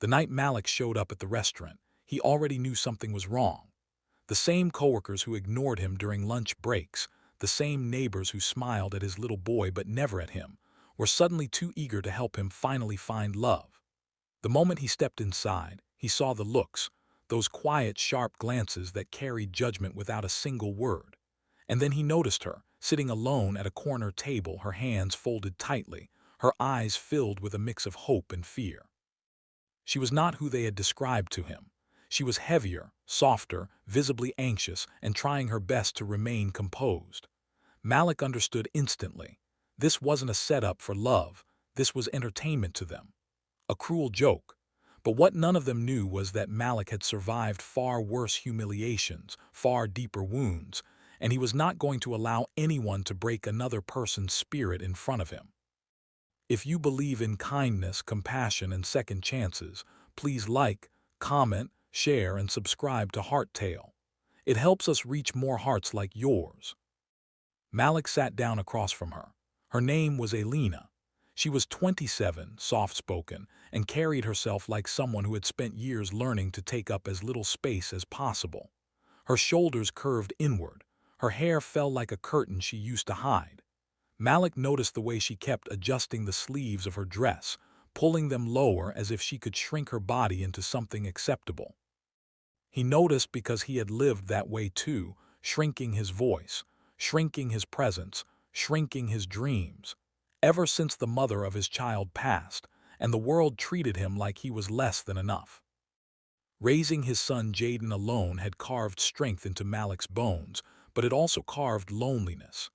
The night Malik showed up at the restaurant, he already knew something was wrong. The same coworkers who ignored him during lunch breaks, the same neighbors who smiled at his little boy but never at him, were suddenly too eager to help him finally find love. The moment he stepped inside, he saw the looks, those quiet, sharp glances that carried judgment without a single word. And then he noticed her, sitting alone at a corner table, her hands folded tightly, her eyes filled with a mix of hope and fear. She was not who they had described to him. She was heavier, softer, visibly anxious, and trying her best to remain composed. Malik understood instantly. This wasn't a setup for love, this was entertainment to them. A cruel joke. But what none of them knew was that Malik had survived far worse humiliations, far deeper wounds, and he was not going to allow anyone to break another person's spirit in front of him. If you believe in kindness, compassion, and second chances, please like, comment, share, and subscribe to Heart Tale. It helps us reach more hearts like yours. Malik sat down across from her. Her name was Elena. She was 27, soft-spoken, and carried herself like someone who had spent years learning to take up as little space as possible. Her shoulders curved inward. Her hair fell like a curtain she used to hide. Malik noticed the way she kept adjusting the sleeves of her dress, pulling them lower as if she could shrink her body into something acceptable. He noticed because he had lived that way too, shrinking his voice, shrinking his presence, shrinking his dreams, ever since the mother of his child passed, and the world treated him like he was less than enough. Raising his son Jaden alone had carved strength into Malik's bones, but it also carved loneliness.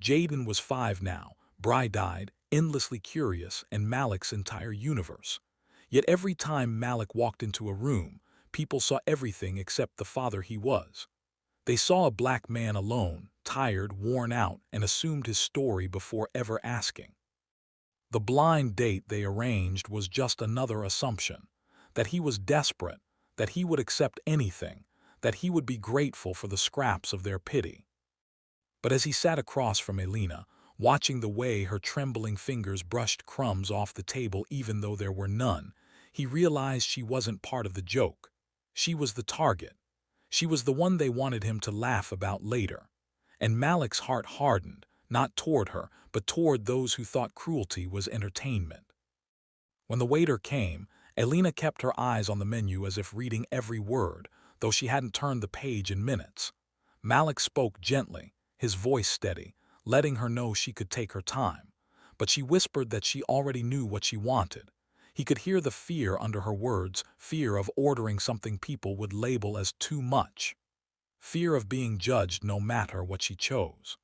Jaden was 5 now, bright-eyed, endlessly curious, and Malik's entire universe. Yet every time Malik walked into a room, people saw everything except the father he was. They saw a black man alone, tired, worn out, and assumed his story before ever asking. The blind date they arranged was just another assumption, that he was desperate, that he would accept anything, that he would be grateful for the scraps of their pity. But as he sat across from Elena, watching the way her trembling fingers brushed crumbs off the table even though there were none, he realized she wasn't part of the joke. She was the target. She was the one they wanted him to laugh about later. And Malik's heart hardened, not toward her, but toward those who thought cruelty was entertainment. When the waiter came, Elena kept her eyes on the menu as if reading every word, though she hadn't turned the page in minutes. Malik spoke gently, his voice steady, letting her know she could take her time. But she whispered that she already knew what she wanted. He could hear the fear under her words, fear of ordering something people would label as too much. Fear of being judged no matter what she chose.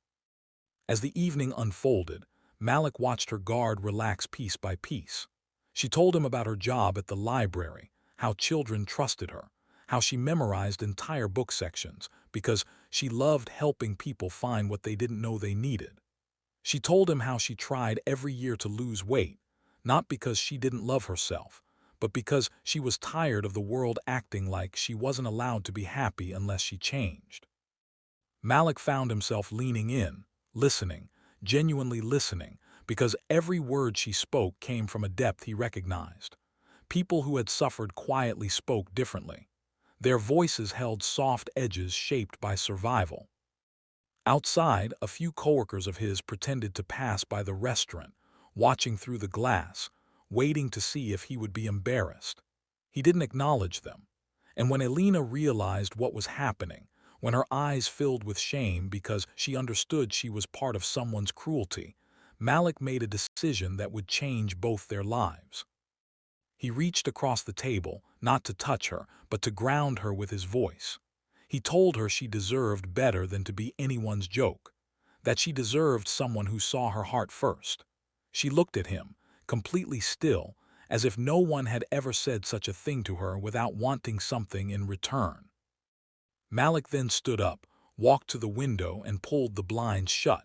As the evening unfolded, Malik watched her guard relax piece by piece. She told him about her job at the library, how children trusted her, how she memorized entire book sections because she loved helping people find what they didn't know they needed. She told him how she tried every year to lose weight, not because she didn't love herself, but because she was tired of the world acting like she wasn't allowed to be happy unless she changed. Malik found himself leaning in, listening, genuinely listening, because every word she spoke came from a depth he recognized. People who had suffered quietly spoke differently. Their voices held soft edges shaped by survival. Outside, a few coworkers of his pretended to pass by the restaurant, watching through the glass, waiting to see if he would be embarrassed. He didn't acknowledge them. And when Elena realized what was happening, when her eyes filled with shame because she understood she was part of someone's cruelty, Malik made a decision that would change both their lives. He reached across the table, not to touch her, but to ground her with his voice. He told her she deserved better than to be anyone's joke, that she deserved someone who saw her heart first. She looked at him, completely still, as if no one had ever said such a thing to her without wanting something in return. Malik then stood up, walked to the window, and pulled the blinds shut.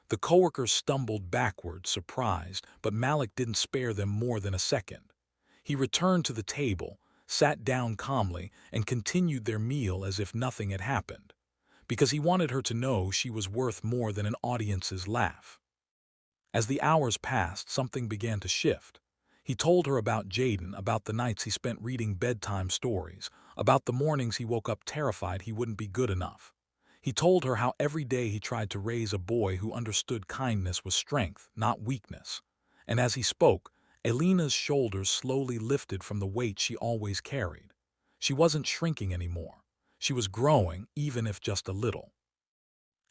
The coworkers stumbled backward, surprised, but Malik didn't spare them more than a second. He returned to the table, sat down calmly, and continued their meal as if nothing had happened, because he wanted her to know she was worth more than an audience's laugh. As the hours passed, something began to shift. He told her about Jaden, about the nights he spent reading bedtime stories, about the mornings he woke up terrified he wouldn't be good enough. He told her how every day he tried to raise a boy who understood kindness was strength, not weakness. And as he spoke, Elena's shoulders slowly lifted from the weight she always carried. She wasn't shrinking anymore. She was growing, even if just a little.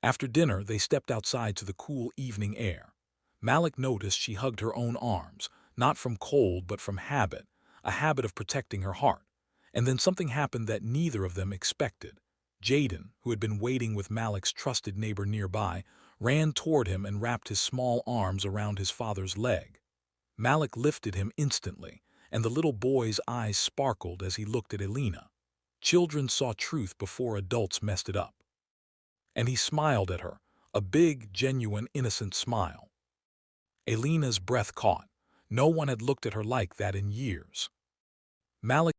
After dinner, they stepped outside to the cool evening air. Malik noticed she hugged her own arms, not from cold but from habit, a habit of protecting her heart. And then something happened that neither of them expected. Jaden, who had been waiting with Malik's trusted neighbor nearby, ran toward him and wrapped his small arms around his father's leg. Malik lifted him instantly, and the little boy's eyes sparkled as he looked at Elena. Children saw truth before adults messed it up. And he smiled at her, a big, genuine, innocent smile. Elena's breath caught. No one had looked at her like that in years. Malik